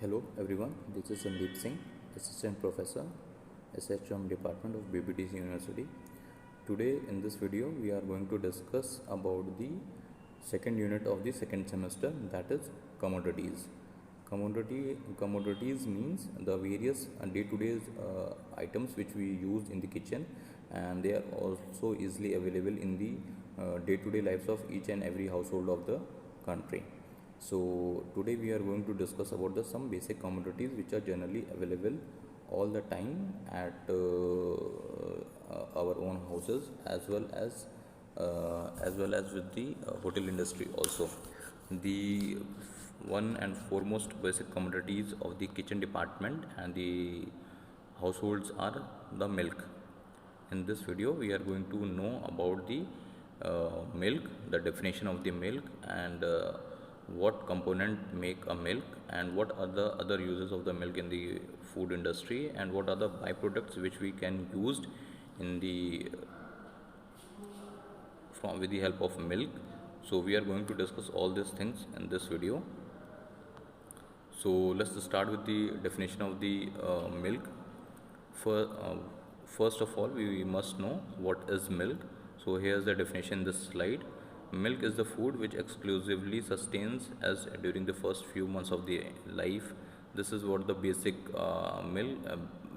Hello everyone, this is Sandeep Singh, Assistant Professor, SHM Department of BBTC University. Today in this video we are going to discuss about the second unit of the second semester, that is commodities. Commodities means the various day-to-day items which we use in the kitchen, and they are also easily available in the day-to-day lives of each and every household of the country. So today we are going to discuss about the some basic commodities which are generally available all the time at our own houses, as well as with the hotel industry also. The one and foremost basic commodities of the kitchen department and the households are the milk. In this video we are going to know about the milk, the definition of the milk, and what component make a milk, and what are the other uses of the milk in the food industry, and what are the byproducts which we can use in the from with the help of milk. So we are going to discuss all these things in this video. So let's start with the definition of the milk. For, first of all, we must know what is milk. So here's the definition in this slide. Milk is the food which exclusively sustains us during the first few months of the life. This is what the basic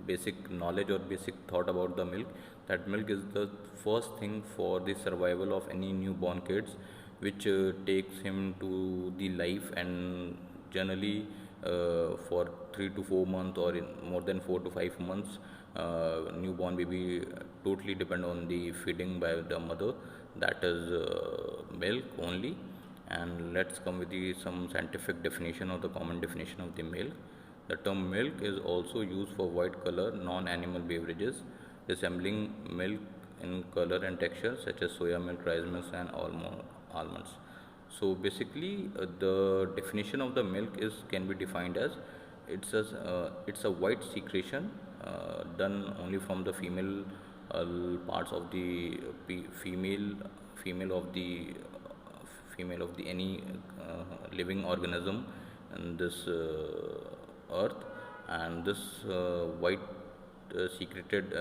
basic knowledge or basic thought about the milk. That milk is the first thing for the survival of any newborn kids, which takes him to the life, and generally for 3 to 4 months, or in more than 4 to 5 months, newborn baby totally depend on the feeding by the mother, that is milk only. And let's come with the some scientific definition or the common definition of the milk. The term milk is also used for white color non-animal beverages resembling milk in color and texture, such as soya milk, rice milk, and almonds. So basically, the definition of the milk is can be defined as it's a white secretion done only from the female parts of the female of the female of the any living organism in this earth. And this white secreted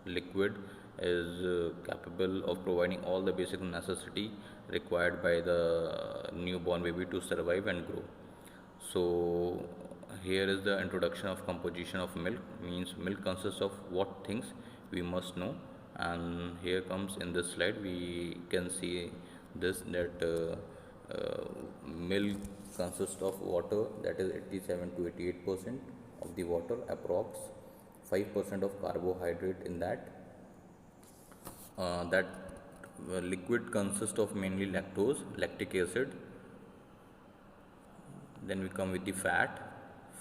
liquid is capable of providing all the basic necessity required by the newborn baby to survive and grow. So here is the introduction of composition of milk. Means milk consists of what things we must know, and here comes in this slide we can see this, that milk consists of water, that is 87 to 88% of the water, approx 5% of carbohydrate in that. That liquid consists of mainly lactose, lactic acid. Then we come with the fat.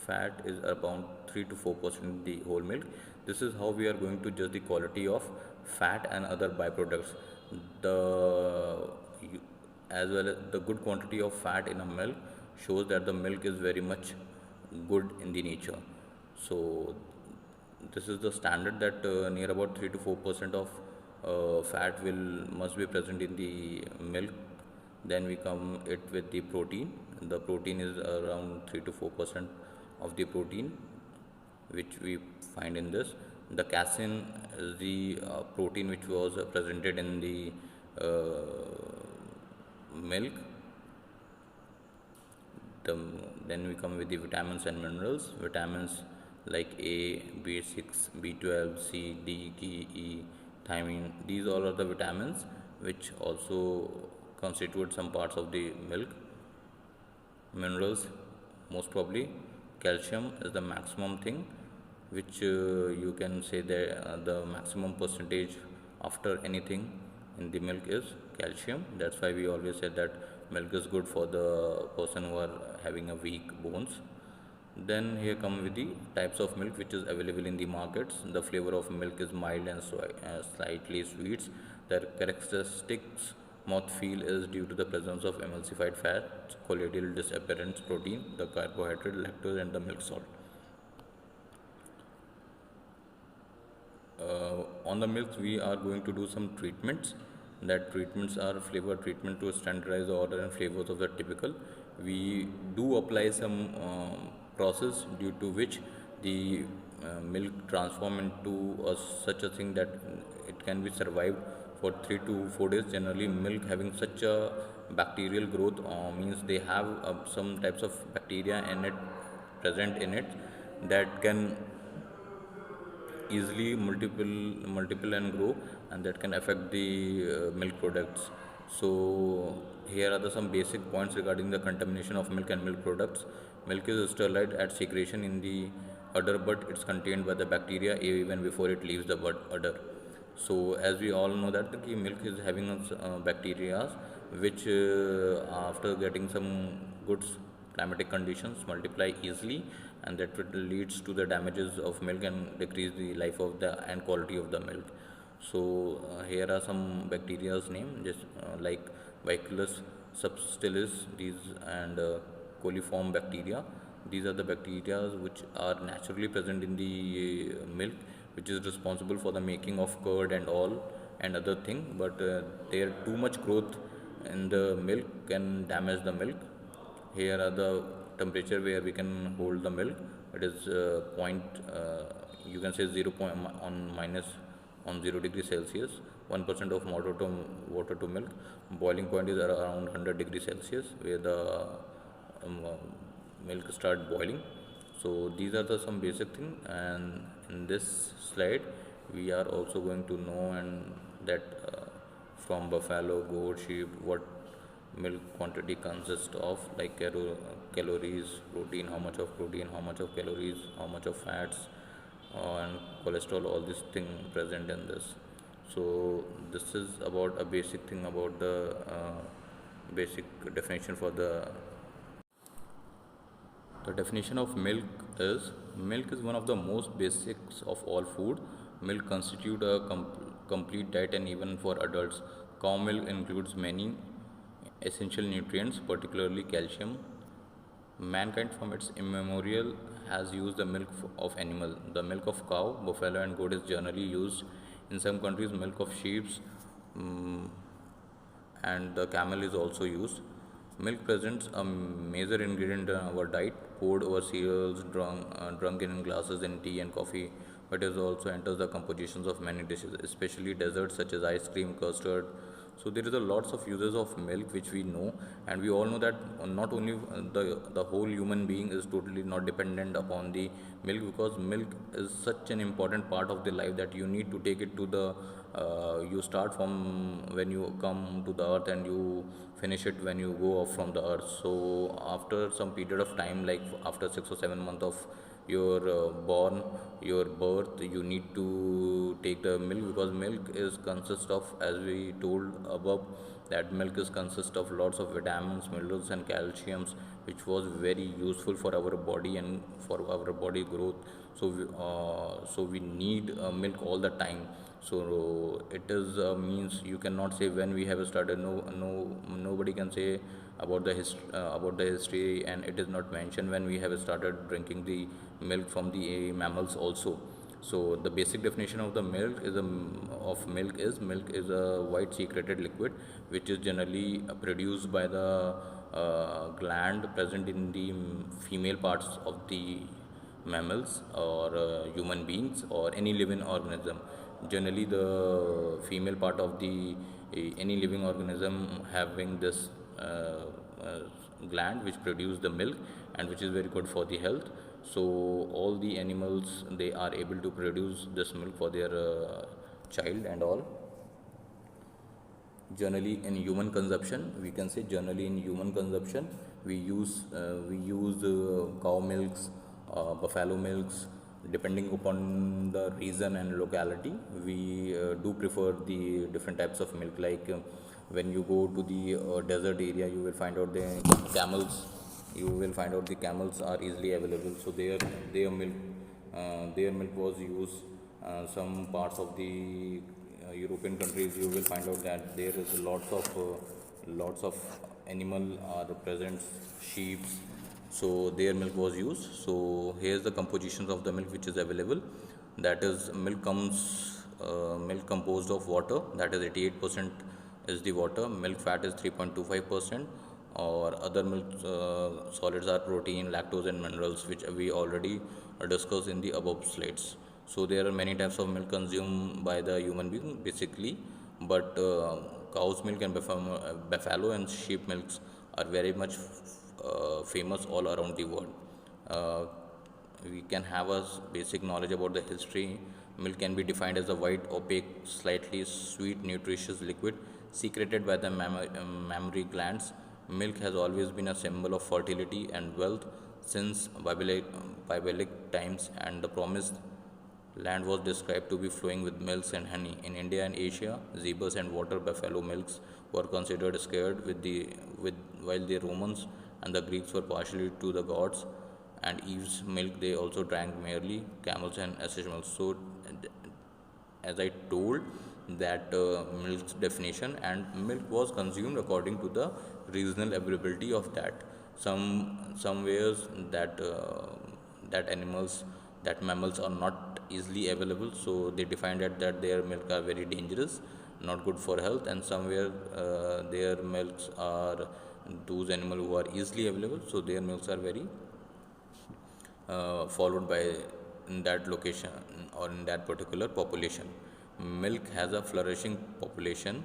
Fat is around 3 to 4% in the whole milk. This is how we are going to judge the quality of fat and other byproducts. The as well as the good quantity of fat in a milk shows that the milk is very much good in the nature. So this is the standard, that near about 3 to 4% of fat will must be present in the milk. Then we come it with the protein. The protein is around 3 to 4% of the protein which we find in this. The casein is the protein which was presented in the milk. Then we come with the vitamins and minerals. Vitamins like A, B6, B12, C, D, K, E, thiamine. These all are the vitamins which also constitute some parts of the milk. Minerals, most probably calcium is the maximum thing, which you can say that the maximum percentage after anything in the milk is calcium. That's why we always say that milk is good for the person who are having a weak bones. Then here come with the types of milk which is available in the markets. The flavor of milk is mild and slightly sweet. The characteristics mouthfeel is due to the presence of emulsified fat, colloidal disappearance protein, the carbohydrate, lactose, and the milk salt. On the milk we are going to do some treatments. That treatments are flavor treatment to standardize the order and flavors of the typical we do apply some process due to which the milk transform into such a thing that it can be survived for 3 to 4 days. Generally milk having such a bacterial growth means they have some types of bacteria in it, present in it, that can easily multiple and grow, and that can affect the milk products. So here are some basic points regarding the contamination of milk and milk products. Milk is sterilized at secretion in the udder, but it's contained by the bacteria even before it leaves the udder. So as we all know that the milk is having bacteria which after getting some good climatic conditions multiply easily, and that leads to the damages of milk and decrease the life of the and quality of the milk. So here are some bacteria's name, just like Bacillus subtilis, these, and coliform bacteria. These are the bacteria which are naturally present in the milk, which is responsible for the making of curd and all and other thing. But their too much growth in the milk can damage the milk. Here are the temperature where we can hold the milk. It is point, you can say 0 point on minus on 0 degree Celsius. 1% of water to milk. Boiling point is around 100 degree Celsius, where the milk start boiling. So these are some basic thing, and in this slide we are also going to know and that from buffalo, goat, sheep, what milk quantity consists of, like calories, protein, how much of protein, how much of calories, how much of fats, and cholesterol, all this thing present in this. So this is about a basic thing about the basic definition for the definition of milk is one of the most basics of all food. Milk constitute a complete diet, and even for adults. Cow milk includes many essential nutrients, particularly calcium. Mankind from its immemorial has used the milk of animal. The milk of cow, buffalo and goat is generally used. In some countries milk of sheep and the camel is also used. Milk presents a major ingredient in our diet, poured over cereals, drunk in glasses in tea and coffee, but it also enters the compositions of many dishes, especially desserts such as ice cream, custard. So there is a lots of uses of milk which we know, and we all know that not only the whole human being is totally not dependent upon the milk, because milk is such an important part of the life that you need to take it to the you start from when you come to the earth and you finish it when you go off from the earth. So after some period of time, like after 6 or 7 months of your your birth, you need to take the milk, because milk is consist of, as we told above, that milk is consist of lots of vitamins, minerals and calciums, which was very useful for our body and for our body growth. So so we need milk all the time. So it is means you cannot say when we have started. Nobody can say about the history, and it is not mentioned when we have started drinking the milk from the mammals also. So the basic definition of the milk is milk is a white secreted liquid which is generally produced by the gland present in the female parts of the mammals or human beings or any living organism. Generally the female part of the any living organism having this uh, gland which produce the milk, and which is very good for the health. So all the animals, they are able to produce this milk for their child and all. Generally in human consumption, we can say generally in human consumption, we use cow milks, buffalo milks, depending upon the region and locality. We do prefer the different types of milk, like when you go to the desert area, you will find out the camels, you will find out the camels are easily available. So their milk was used. Some parts of the European countries, you will find out that there is lots of animal are present, sheep. So their milk was used. So here's the compositions of the milk which is available. That is milk composed of water, that is 88% is the water. Milk fat is 3.25%. or other milk solids are protein, lactose, and minerals, which we already discussed in the above slides. So there are many types of milk consumed by the human being basically, but cow's milk and buffalo and sheep milks are very much famous all around the world. Uh, we can have a basic knowledge about the history. Milk can be defined as a white, opaque, slightly sweet, nutritious liquid secreted by the mammary glands. Milk has always been a symbol of fertility and wealth since biblical times, and the promised land was described to be flowing with milks and honey. In India and Asia, zebras and water buffalo milks were considered scared with while the Romans and the Greeks were partially to the gods, and Eve's milk they also drank merely camels and ashes milk. So as I told that milk's definition, and milk was consumed according to the regional availability of that. Somewheres that animals that mammals are not easily available, so they defined that their milk are very dangerous, not good for health, and somewhere their milks are those animals who are easily available, so their milks are very followed by in that location or in that particular population. Milk has a flourishing population.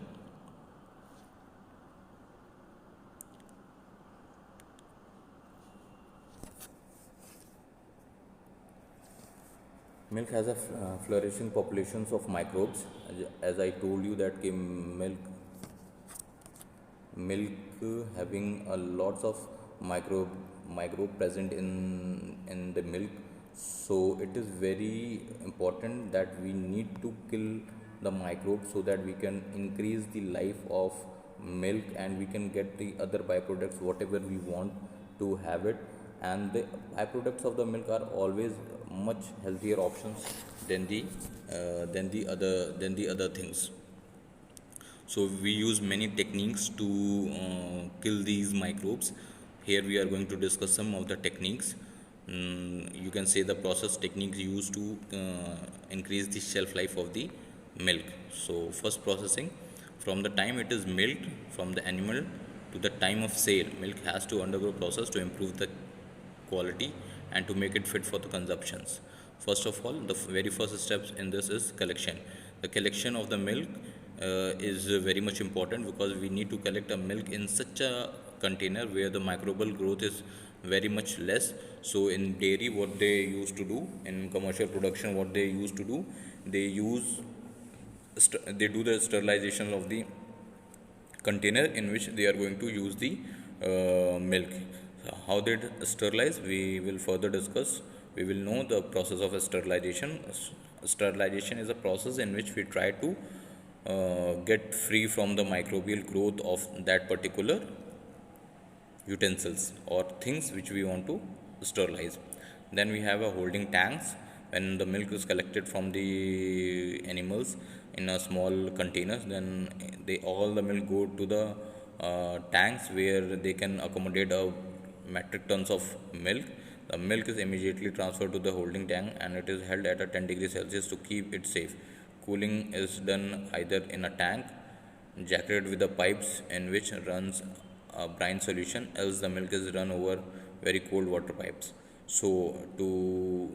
Milk has a flourishing populations of microbes. As I told you that milk having a lots of microbe present in the milk, so it is very important that we need to kill the microbes so that we can increase the life of milk, and we can get the other byproducts whatever we want to have it. And the byproducts of the milk are always much healthier options than the other things. So we use many techniques to kill these microbes. Here we are going to discuss some of the techniques. You can say the process techniques used to increase the shelf life of the milk. So first, processing. From the time it is milked from the animal to the time of sale, milk has to undergo process to improve the quality and to make it fit for the consumptions. First of all, the very first steps in this is collection. The collection of the milk is very much important, because we need to collect a milk in such a container where the microbial growth is very much less. So in dairy, what they used to do, in commercial production, what they used to do, they use they do the sterilization of the container in which they are going to use the milk. How they sterilize, we will further discuss. We will know the process of sterilization. Sterilization is a process in which we try to get free from the microbial growth of that particular utensils or things which we want to sterilize. Then we have a holding tanks. When the milk is collected from the animals in a small containers, then they all the milk go to the tanks where they can accommodate a metric tons of milk. The milk is immediately transferred to the holding tank, and it is held at a 10 degrees Celsius to keep it safe. Cooling is done either in a tank jacketed with the pipes in which runs a brine solution, else the milk is run over very cold water pipes. So to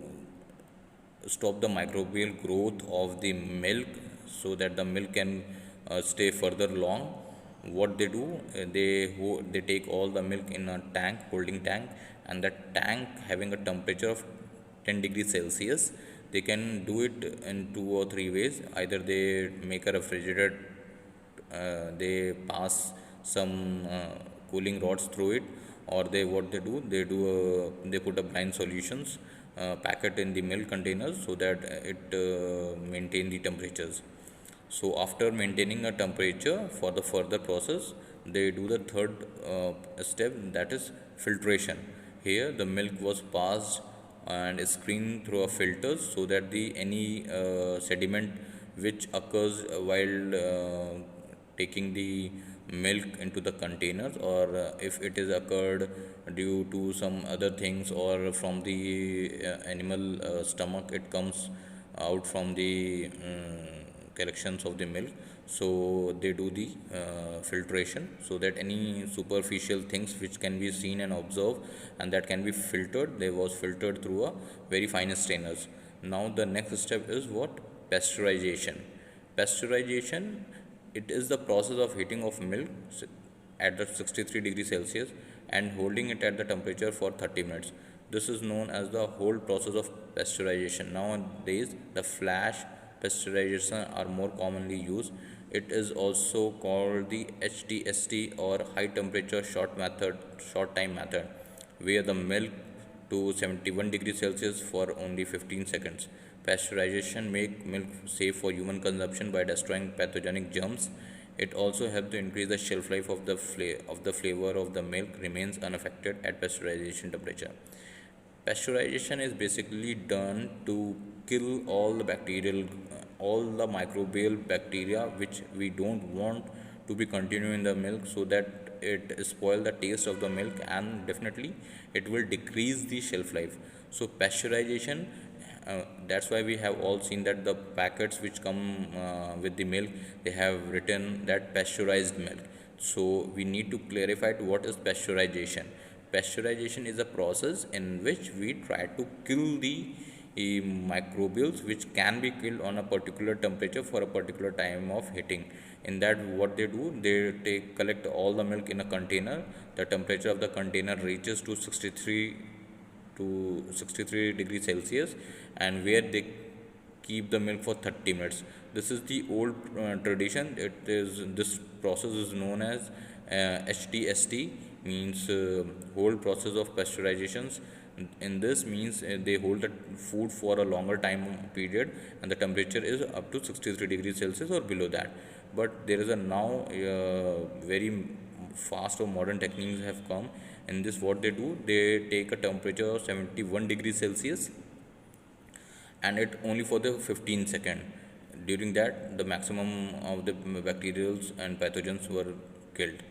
stop the microbial growth of the milk, so that the milk can stay further long, what they do, they take all the milk in a tank, holding tank, and that tank having a temperature of 10 degrees Celsius. They can do it in two or three ways. Either they make a refrigerator, they pass some cooling rods through it, or they put a brine solutions packet in the milk containers, so that it maintain the temperatures. So after maintaining a temperature for the further process, they do the third step, that is filtration. Here the milk was passed and screened through a filter, so that the any sediment which occurs while taking the milk into the containers, or if it is occurred due to some other things, or from the animal stomach it comes out from the collections of the milk, So they do the filtration, so that any superficial things which can be seen and observed and that can be filtered, they was filtered through a very fine strainers. Now the next step is what? Pasteurization. Pasteurization, it is the process of heating of milk at the 63 degrees Celsius and holding it at the temperature for 30 minutes. This is known as the whole process of pasteurization. Nowadays, the flash pasteurization are more commonly used. It is also called the HTST or high temperature short time method, where the milk to 71 degrees Celsius for only 15 seconds. Pasteurization make milk safe for human consumption by destroying pathogenic germs. It also helps to increase the shelf life of the flavor of the milk remains unaffected at pasteurization temperature. Pasteurization is basically done to kill all the microbial bacteria which we don't want to be continue in the milk, so that it spoil the taste of the milk and definitely it will decrease the shelf life. So pasteurization, that's why we have all seen that the packets which come with the milk, they have written that pasteurized milk. So we need to clarify to what is pasteurization. Pasteurization is a process in which we try to kill the microbials which can be killed on a particular temperature for a particular time of heating. In that, what they do, they collect all the milk in a container. The temperature of the container reaches to 63 degrees Celsius, and where they keep the milk for 30 minutes. This is the old tradition. This process is known as HTST, means whole process of pasteurizations. In this means they hold the food for a longer time period and the temperature is up to 63 degrees Celsius or below that. But there is a now very fast or modern techniques have come. In this, what they do, they take a temperature of 71 degrees Celsius and it only for the 15 second. During that, the maximum of the bacterials and pathogens were killed.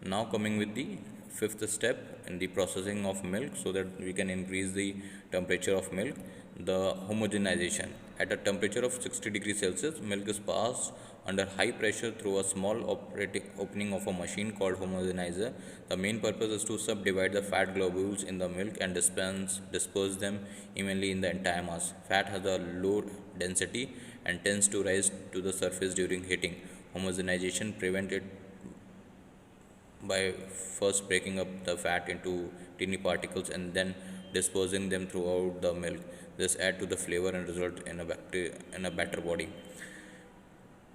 Now coming with the fifth step in the processing of milk, so that we can increase the temperature of milk, the homogenization. At a temperature of 60 degrees Celsius, milk is passed under high pressure through a small opening of a machine called homogenizer. The main purpose is to subdivide the fat globules in the milk and disperse them evenly in the entire mass. Fat has a low density and tends to rise to the surface during heating. Homogenization prevents it by first breaking up the fat into tiny particles and then dispersing them throughout the milk. This adds to the flavor and result in a better body.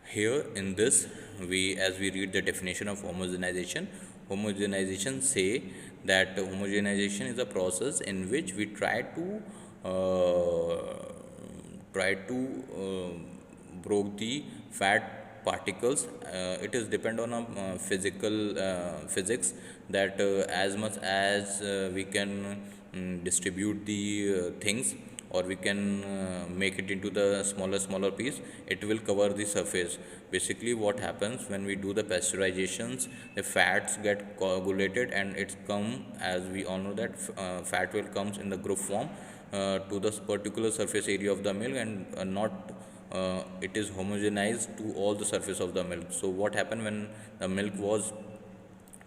Here in this, as we read the definition of homogenization say that homogenization is a process in which we try to broke the fat particles. It is depend on a physical physics, that as much as we can distribute the things, or we can make it into the smaller piece, it will cover the surface. Basically what happens when we do the pasteurizations, the fats get coagulated and it's come, as we all know that fat will comes in the group form to this particular surface area of the milk, and not it is homogenized to all the surface of the milk. So what happened when the milk was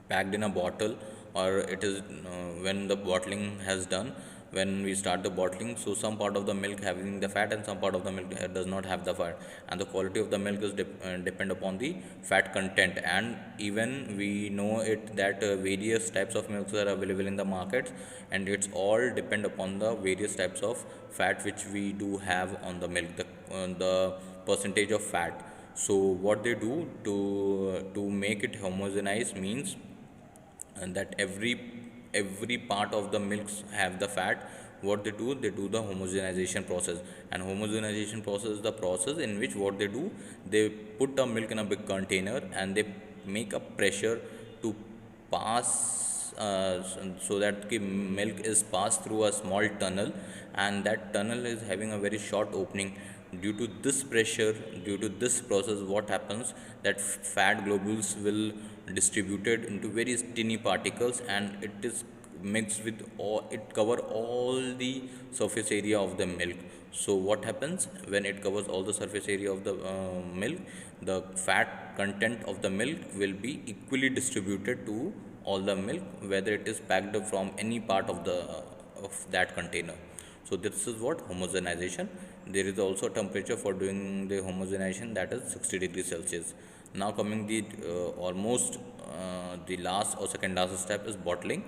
packed in a bottle, or it is when the bottling has done, when we start the bottling, so some part of the milk having the fat and some part of the milk does not have the fat, and the quality of the milk is depend upon the fat content. And even we know it that various types of milks are available in the markets, and it's all depend upon the various types of fat which we do have on the milk, the percentage of fat. So what they do to make it homogenized means, and that every part of the milks have the fat. What they do the homogenization process. And homogenization process is the process in which what they put the milk in a big container and they make a pressure to pass, so that the milk is passed through a small tunnel, and that tunnel is having a very short opening. Due to this pressure, due to this process, what happens, that fat globules will distributed into very tiny particles, and it is mixed with all, it cover all the surface area of the milk. So what happens when it covers all the surface area of the milk, the fat content of the milk will be equally distributed to all the milk, whether it is packed up from any part of the of that container. So this is what homogenization. There is also a temperature for doing the homogenization, that is 60 degrees Celsius. Now coming the almost the last or second last step is bottling.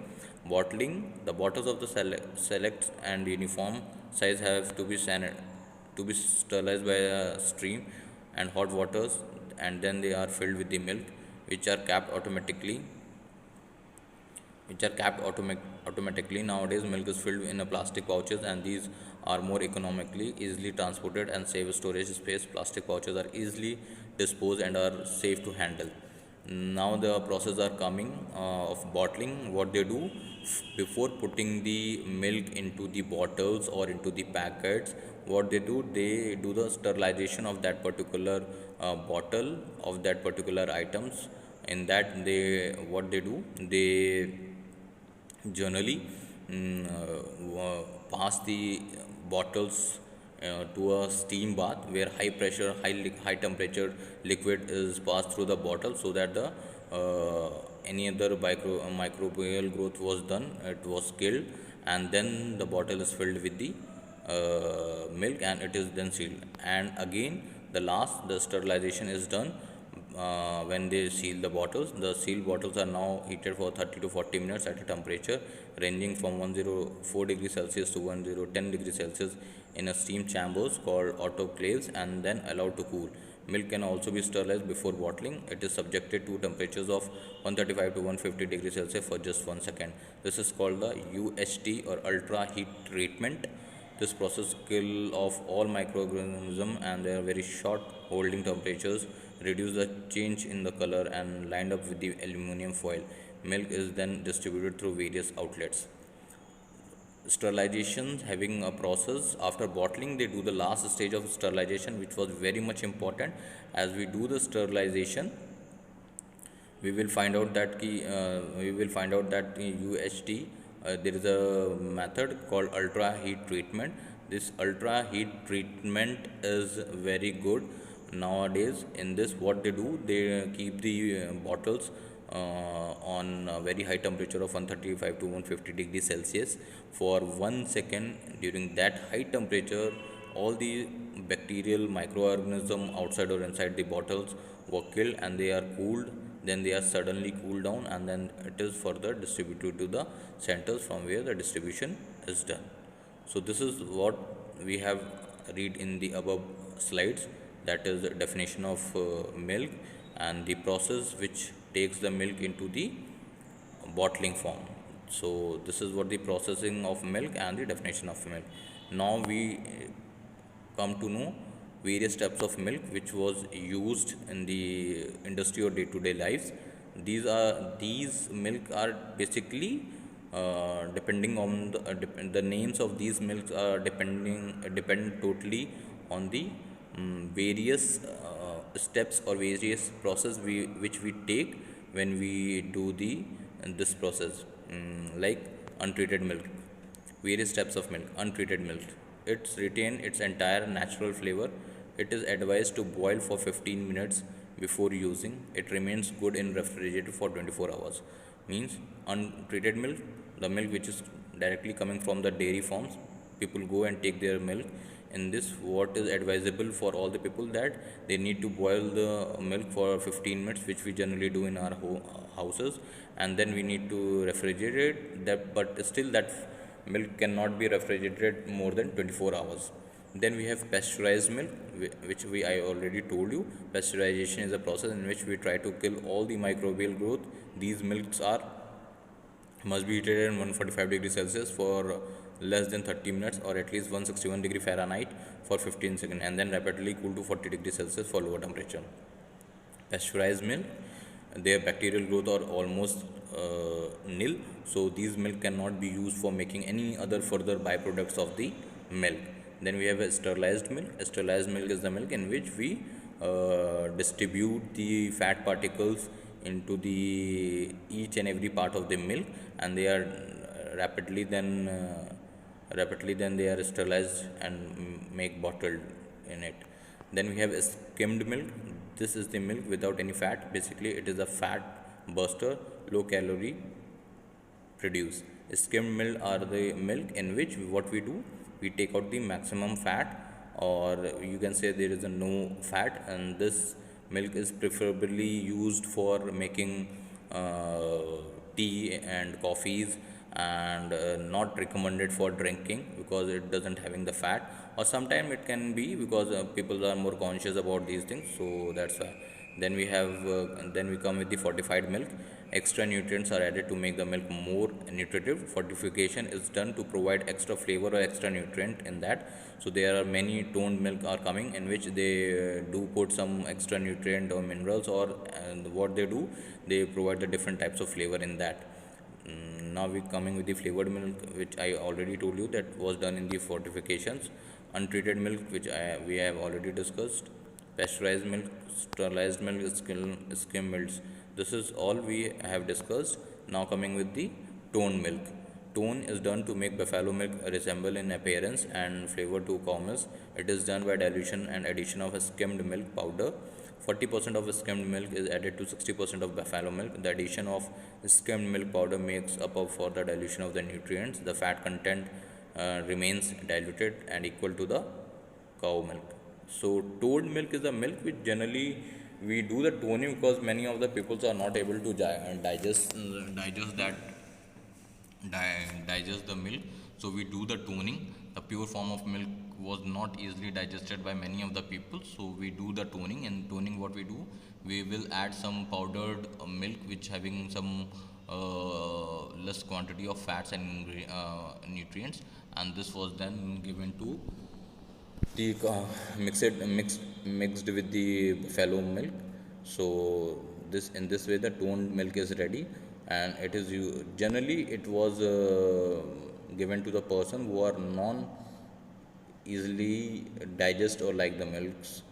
Bottling, the bottles of the select and uniform size have to be to be sterilized by a stream and hot waters, and then they are filled with the milk, which are capped automatically automatically. Nowadays, milk is filled in a plastic pouches, and these are more economically easily transported and save storage space. Plastic pouches are easily disposed and are safe to handle. Now the process are coming of bottling. What they do, before putting the milk into the bottles or into the packets, what they do the sterilization of that particular bottle, of that particular items. In that, they what they do, they generally pass the bottles to a steam bath, where high pressure, high temperature liquid is passed through the bottle, so that the any other microbial growth was done, it was killed, and then the bottle is filled with the milk, and it is then sealed. And again, the sterilization is done when they seal the bottles. The sealed bottles are now heated for 30 to 40 minutes at a temperature ranging from 104 degrees Celsius to 1010 degrees Celsius in a steam chambers called autoclaves, and then allowed to cool. Milk can also be sterilized before bottling. It is subjected to temperatures of 135 to 150 degrees Celsius for just 1 second. This is called the UHT, or ultra heat treatment. This process kill off all microorganisms, and their very short holding temperatures reduce the change in the color and lined up with the aluminum foil. Milk is then distributed through various outlets. Sterilization having a process after bottling, they do the last stage of sterilization, which was very much important. As we do the sterilization, we will find out that the UHT, there is a method called ultra heat treatment. This ultra heat treatment is very good nowadays. In this, what they do, they keep the bottles on a very high temperature of 135 to 150 degrees Celsius for 1 second. During that high temperature, all the bacterial microorganism outside or inside the bottles were killed, and they are cooled. Then they are suddenly cooled down, and then it is further distributed to the centers from where the distribution is done. So this is what we have read in the above slides, that is the definition of milk and the process which takes the milk into the bottling form. So this is what the processing of milk and the definition of milk. Now we come to know various types of milk which was used in the industry or day-to-day lives. These milk are basically depending on the names of these milks are depend totally on the various steps or various process which we take when we do this process. Like untreated milk, various types of milk. Untreated milk, it's retain its entire natural flavor. It is advised to boil for 15 minutes before using. It remains good in refrigerator for 24 hours. Means untreated milk, the milk which is directly coming from the dairy farms. People go and take their milk. In this, what is advisable for all the people, that they need to boil the milk for 15 minutes, which we generally do in our houses, and then we need to refrigerate that. But still, that milk cannot be refrigerated more than 24 hours. Then we have pasteurized milk, which I already told you. Pasteurization is a process in which we try to kill all the microbial growth. These milks must be heated at 145 degrees Celsius for less than 30 minutes, or at least 161 degree Fahrenheit for 15 seconds, and then rapidly cool to 40 degrees Celsius for lower temperature. Pasteurized milk, their bacterial growth are almost nil, so these milk cannot be used for making any other further byproducts of the milk. Then we have a sterilized milk. A sterilized milk is the milk in which we distribute the fat particles into the each and every part of the milk, and they are rapidly, then they are sterilized and make bottled in it. Then we have skimmed milk. This is the milk without any fat. Basically, it is a fat buster, low calorie produce. Skimmed milk are the milk in which what we do, we take out the maximum fat, or you can say there is a no fat, and this milk is preferably used for making tea and coffees, and not recommended for drinking because it doesn't having the fat, or sometime it can be because people are more conscious about these things, so that's why. Then we come with the fortified milk. Extra nutrients are added to make the milk more nutritive. Fortification is done to provide extra flavor or extra nutrient in that. So there are many toned milk are coming in which they do put some extra nutrient or minerals, or and what they do, they provide the different types of flavor in that. Now we coming with the flavored milk, which I already told you that was done in the fortifications. Untreated milk, which we have already discussed. Pasteurized milk, sterilized milk, skim milks. This is all we have discussed. Now coming with the toned milk. Tone is done to make buffalo milk resemble in appearance and flavor to cow milk. It is done by dilution and addition of a skimmed milk powder. 40% of skimmed milk is added to 60% of buffalo milk. The addition of skimmed milk powder makes up for the dilution of the nutrients. The fat content remains diluted and equal to the cow milk. So toad milk is a milk which generally we do the toning because many of the peoples are not able to digest the milk. So we do the toning. The pure form of milk was not easily digested by many of the people, so we do the toning. In toning, what we do, we will add some powdered milk which having some less quantity of fats and nutrients, and this was then given to the mixed with the buffalo milk. So this in this way the toned milk is ready, and it is generally it was given to the person who are non easily digest or like the milks.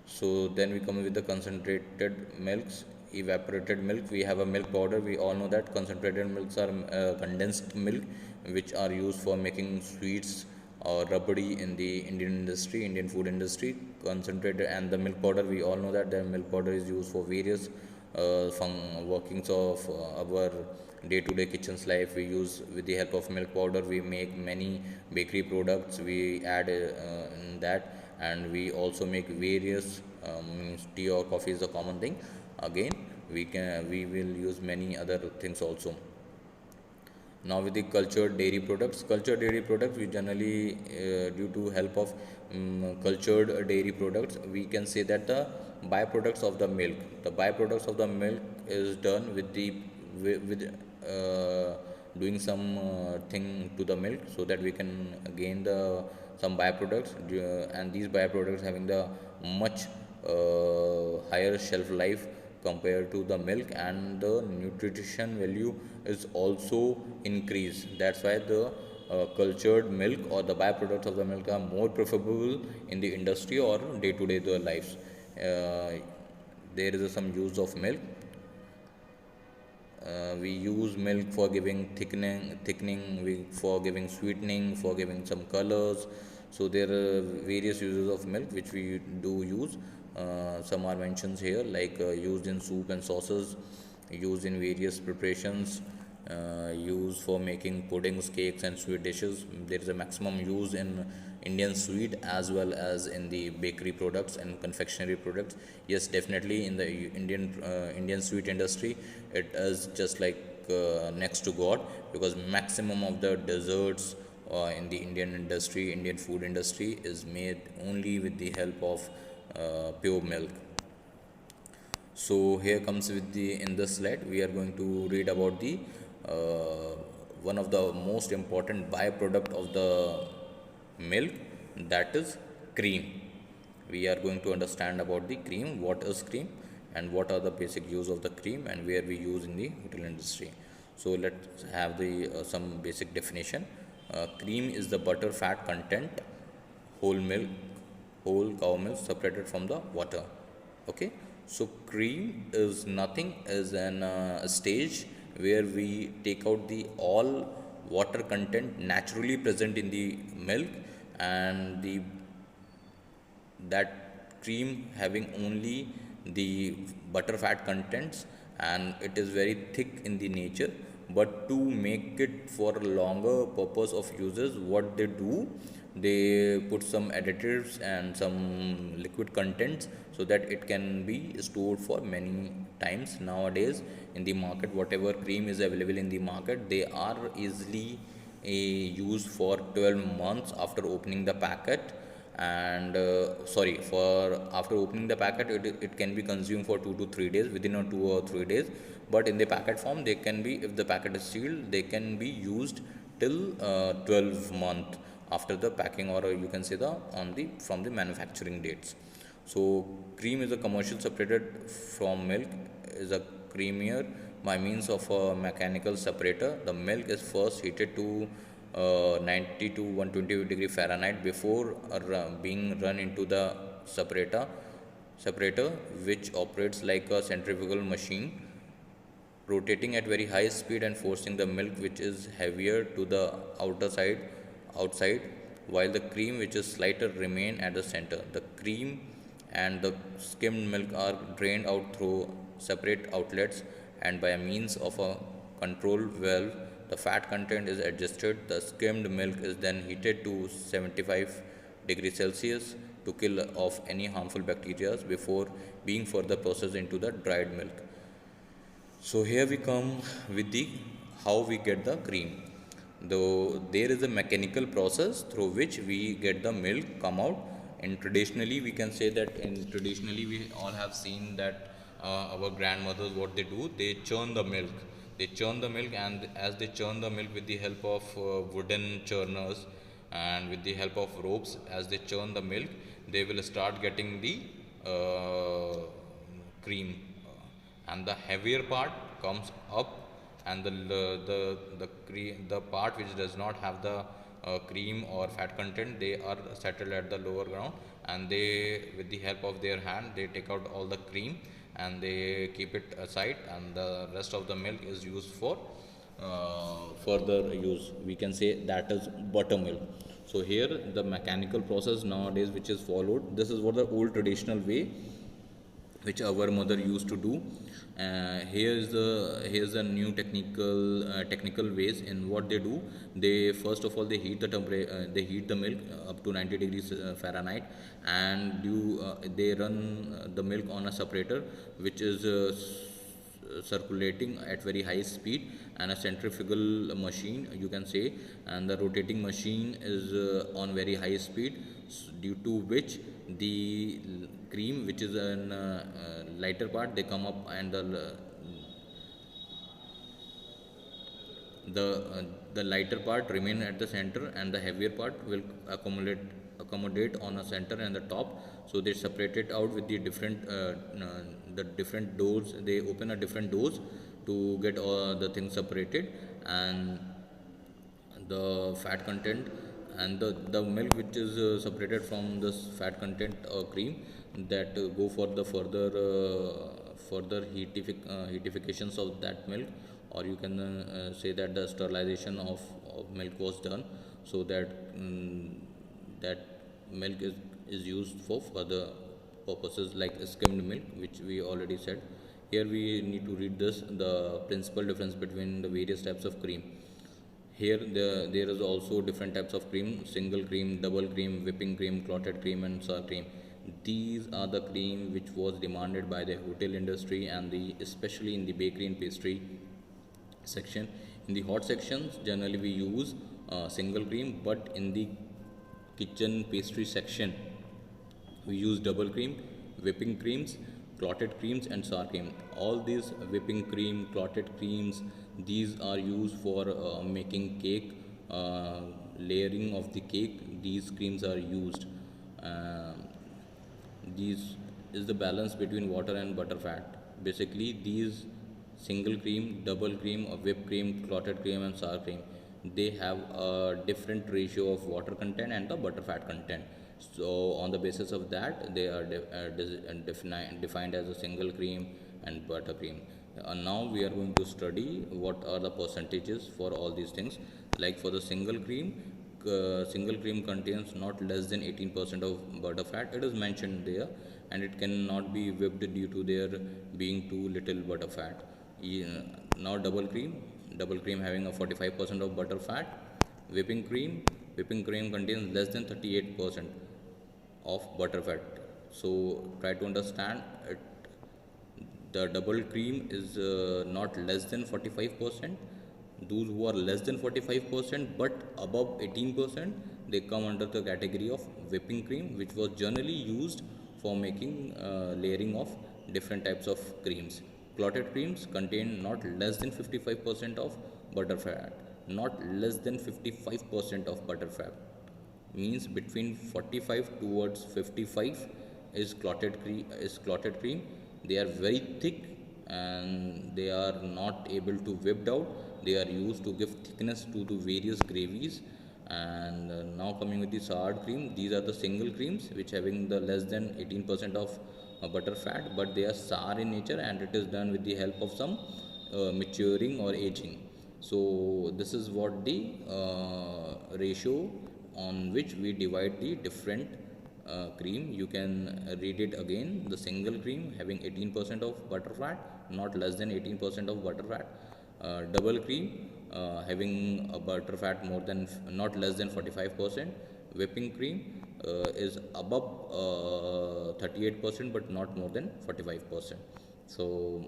So then we come with the concentrated milks. Evaporated milk, we have a milk powder. We all know that concentrated milks are condensed milk which are used for making sweets or rubbery in the Indian food industry. Concentrated and the milk powder, we all know that the milk powder is used for various workings of our day-to-day kitchen's life. We use with the help of milk powder, we make many bakery products, we add in that, and we also make various tea or coffee is a common thing. Again, we will use many other things also. Now with the cultured dairy products, we generally due to help of cultured dairy products, we can say that the byproducts of the milk is done with the with doing some thing to the milk, so that we can gain the some byproducts, and these byproducts having the much higher shelf life compared to the milk, and the nutrition value is also increased. That's why the cultured milk or the byproducts of the milk are more preferable in the industry or day to day their lives. There is some use of milk. We use milk for giving for giving sweetening, for giving some colors. So there are various uses of milk which we do use. Some are mentioned here, like used in soup and sauces, used in various preparations, used for making puddings, cakes, and sweet dishes. There is a maximum use in Indian sweet as well as in the bakery products and confectionery products. Yes, definitely in the Indian sweet industry, it is just like next to God, because maximum of the desserts in the Indian food industry is made only with the help of pure milk. So here comes with the in this slide we are going to read about the uh, one of the most important byproduct of the milk, that is cream. We are going to understand about the cream, what is cream and what are the basic use of the cream and where we use in the hotel industry. So let's have the some basic definition. Cream is the butter fat content, whole milk, whole cow milk separated from the water. Okay, so cream is nothing, is an stage where we take out the all water content naturally present in the milk, and the that cream having only the butter fat contents, and it is very thick in the nature. But to make it for a longer purpose of users, what they do, they put some additives and some liquid contents so that it can be stored for many times. Nowadays in the market, whatever cream is available in the market, they are easily used for 12 months after opening the packet. And sorry, for after opening the packet, it can be consumed for 2 to 3 days, within a 2 or 3 days. But in the packet form, they can be, if the packet is sealed, they can be used till 12 month after the packing, or you can say the on the from the manufacturing dates. So cream is a commercial separated from milk, is a creamier by means of a mechanical separator. The milk is first heated to 90 to 120 degree Fahrenheit before being run into the separator, which operates like a centrifugal machine, rotating at very high speed and forcing the milk, which is heavier, to the outside, while the cream, which is lighter, remain at the center. The cream and the skimmed milk are drained out through separate outlets, and by a means of a control valve, the fat content is adjusted. The skimmed milk is then heated to 75 degrees Celsius to kill off any harmful bacteria before being further processed into the dried milk. So here we come with the how we get the cream. Though there is a mechanical process through which we get the milk come out. And traditionally, we can say that in traditionally we all have seen that our grandmothers, what they do, they churn the milk. They churn the milk, and as they churn the milk with the help of wooden churners and with the help of ropes, as they churn the milk, they will start getting the cream, and the heavier part comes up, and the part which does not have the cream or fat content, they are settled at the lower ground, and they, with the help of their hand, they take out all the cream and they keep it aside, and the rest of the milk is used for further use. We can say that is buttermilk. So here the mechanical process nowadays which is followed, this is what the old traditional way which our mother used to do. Here's the new technical ways in what they do. They first of all they heat they heat the milk up to 90 degrees Fahrenheit, and they run the milk on a separator which is circulating at very high speed, and a centrifugal machine, you can say, and the rotating machine is on very high speed, due to which the cream, which is an lighter part, they come up, and the lighter part remain at the center, and the heavier part will accommodate on a center and the top. So they separate it out with the different doors. They open a different doors to get all the things separated, and the fat content and the milk which is separated from this fat content cream, that go for the further heatifications of that milk, or you can say that the sterilization of milk was done, so that that milk is used for further purposes like skimmed milk, which we already said. Here we need to read this, the principal difference between the various types of cream. Here there is also different types of cream: single cream, double cream, whipping cream, clotted cream, and sour cream. These are the cream which was demanded by the hotel industry, and especially in the bakery and pastry section. In the hot sections, generally we use single cream, but in the kitchen pastry section, we use double cream, whipping creams, clotted creams, and sour cream. All these whipping cream, clotted creams, these are used for making cake, layering of the cake. These creams are used. These is the balance between water and butter fat. Basically, these single cream, double cream, or whipped cream, clotted cream, and sour cream, they have a different ratio of water content and the butter fat content. So on the basis of that, they are defined as a single cream and butter cream. Now we are going to study what are the percentages for all these things. Like for the single cream contains not less than 18% of butter fat. It is mentioned there, and it cannot be whipped due to there being too little butter fat. Now double cream having a 45% of butter fat. whipping cream Whipping cream contains less than 38% of butter fat. So try to understand it. The double cream is not less than 45%. Those who are less than 45% but above 18%, they come under the category of whipping cream, which was generally used for making layering of different types of creams. Clotted creams contain not less than 55% of butter fat. Not less than 55% of butter fat means between 45 towards 55 is clotted cream. They are very thick and they are not able to whipped out. They are used to give thickness to the various gravies. And now coming with the sour cream, these are the single creams which having the less than 18% of butter fat, but they are sour in nature, and it is done with the help of some maturing or aging. So this is what the ratio on which we divide the different cream. You can read it again. The single cream having 18% of butter fat, not less than 18% of butter fat. Double cream having a butter fat more than not less than 45%. Whipping cream is above 38% but not more than 45%. So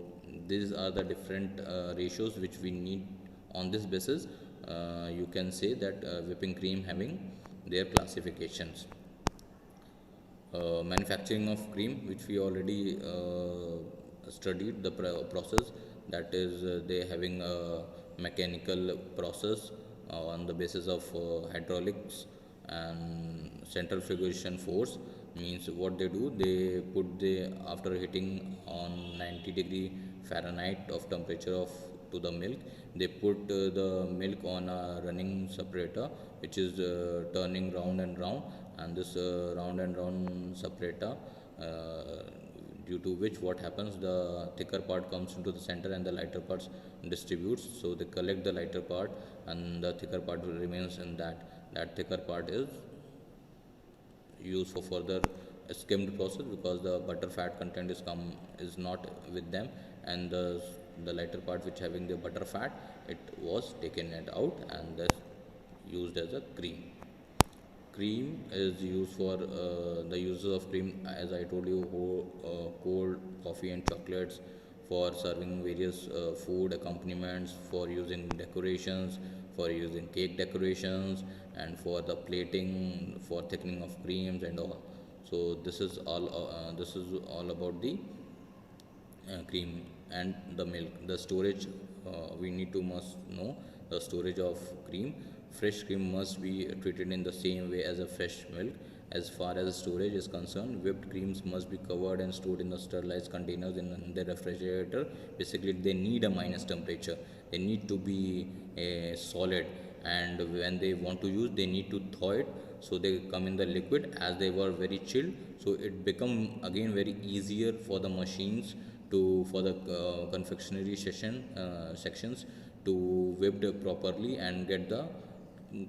these are the different ratios which we need. On this basis, you can say that whipping cream having their classifications. Manufacturing of cream, which we already studied the process, that is they having a mechanical process on the basis of hydraulics and centrifugation force. Means what they do, they put the after hitting on 90 degree Fahrenheit of temperature of to the milk, they put the milk on a running separator which is turning round and round, and this round and round separator, due to which what happens, the thicker part comes into the center and the lighter parts distributes. So they collect the lighter part and the thicker part remains in that thicker part is used for further skimmed process, because the butter fat content is not with them, and the lighter part which having the butter fat, it was taken it out and thus used as a cream. Cream is used for the uses of cream, as I told you, cold coffee and chocolates, for serving various food accompaniments, for using decorations, for using cake decorations, and for the plating, for thickening of creams and all. So this is all about the cream and the milk. The storage, we need to must know the storage of cream. Fresh cream must be treated in the same way as a fresh milk. As far as storage is concerned, whipped creams must be covered and stored in the sterilized containers in the refrigerator. Basically, they need a minus temperature. They need to be solid, and when they want to use, they need to thaw it. So they come in the liquid as they were very chilled. So it become again very easier for the machines for the confectionery sections to whipped properly and get the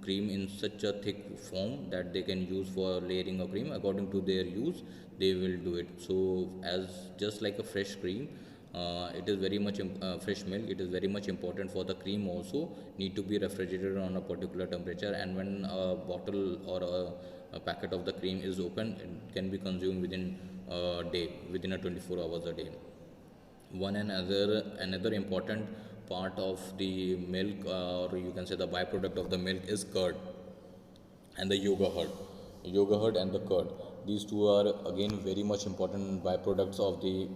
cream in such a thick form that they can use for layering a cream according to their use. They will do it. So as just like a fresh cream, it is very much fresh milk, it is very much important for the cream also need to be refrigerated on a particular temperature, and when a bottle or a packet of the cream is open, it can be consumed within a day, within a 24 hours a day. Another important part of the milk, or you can say the byproduct of the milk, is curd and the yogurt and the curd. These two are again very much important byproducts of the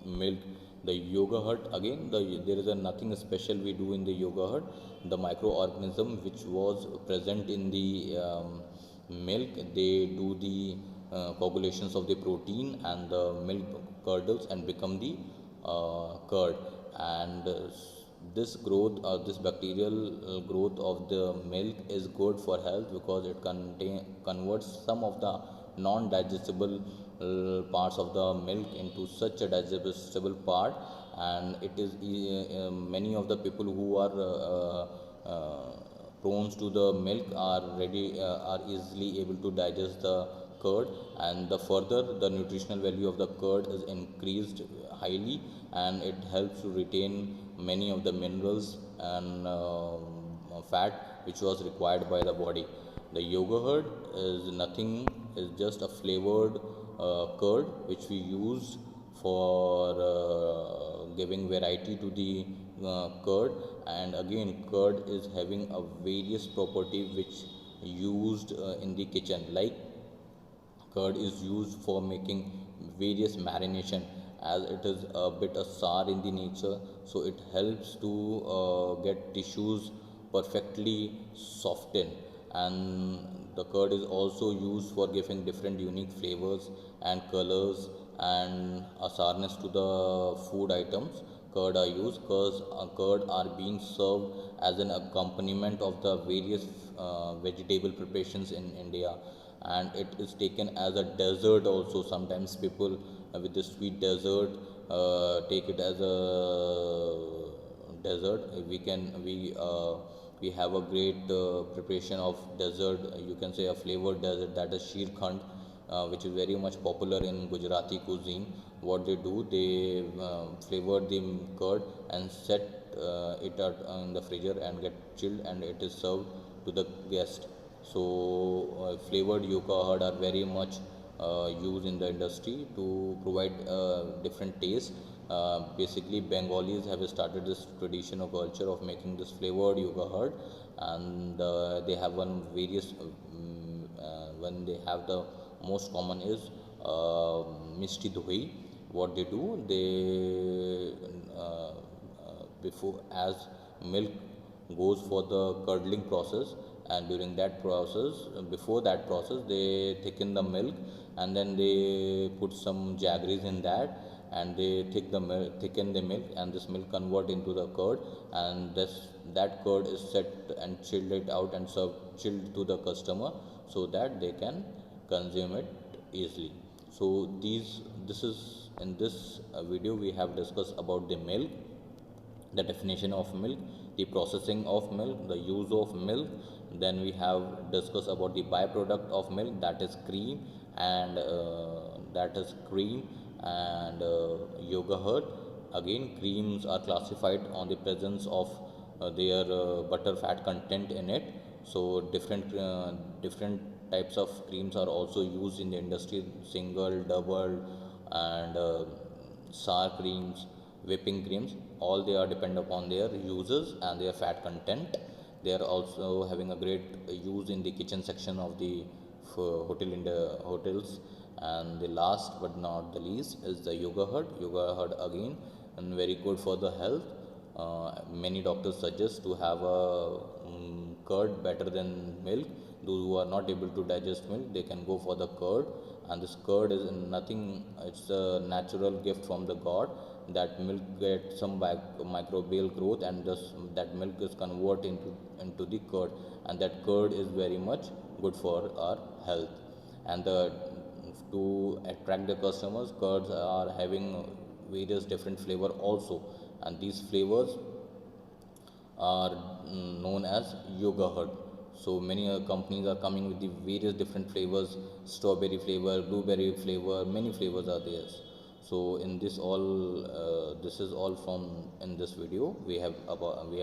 milk. The yogurt, again, there is nothing special we do in the yogurt. The microorganism which was present in the milk, they do the coagulations of the protein, and the milk curdles and become the curd. And this bacterial growth of the milk is good for health, because it converts some of the non-digestible parts of the milk into such a digestible part. And it is many of the people who are prone to the milk are easily able to digest the curd, and the further the nutritional value of the curd is increased highly, and it helps to retain many of the minerals and fat which was required by the body. The yogurt is nothing, is just a flavored curd which we use for giving variety to the curd. And again, curd is having a various property which used in the kitchen, like curd is used for making various marination, as it is a bit of sour in the nature, so it helps to get tissues perfectly softened. And the curd is also used for giving different unique flavors and colors and a sourness to the food items. Curd are used because curd are being served as an accompaniment of the various vegetable preparations in India, and it is taken as a dessert also. Sometimes people with the sweet dessert take it as a dessert. We have a great preparation of dessert, you can say a flavored dessert, that is sheer khand, which is very much popular in Gujarati cuisine. What they do, they flavor the curd and set it out in the freezer and get chilled, and it is served to the guest. So flavored yogurt are very much used in the industry to provide different taste. Basically, Bengalis have started this tradition or culture of making this flavored yogurt, and they have one various when they have the most common is Mishti Doi. What they do, they before as milk goes for the curdling process, and during that process, before that process, they thicken the milk, and then they put some jaggeries in that, and they thicken the milk, and this milk convert into the curd, and that curd is set and chilled it out and served chilled to the customer, so that they can consume it easily. So this is in this video we have discussed about the milk, the definition of milk, the processing of milk, the use of milk. Then we have discussed about the byproduct of milk, that is cream, and yogurt. Again, creams are classified on the presence of their butter fat content in it. So different types of creams are also used in the industry: single, double, and sour creams, whipping creams. All they are depend upon their uses and their fat content. They are also having a great use in the kitchen section of the hotel in the hotels. And the last but not the least is the yogurt. Yogurt again and very good for the health. Many doctors suggest to have a curd better than milk. Those who are not able to digest milk, they can go for the curd. And this curd is nothing, it's a natural gift from the god. That milk gets some microbial growth, and that milk is converted into the curd, and that curd is very much good for our health. And to attract the customers, curds are having various different flavor also, and these flavors are known as yogurt. So many companies are coming with the various different flavors: strawberry flavor, blueberry flavor, many flavors are there. So in this is all from in this video. We have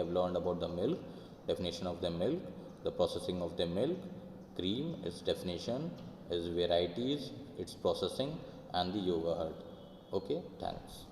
learned about the milk, definition of the milk, the processing of the milk, cream, its definition, its varieties, its processing, and the yogurt. Okay, thanks.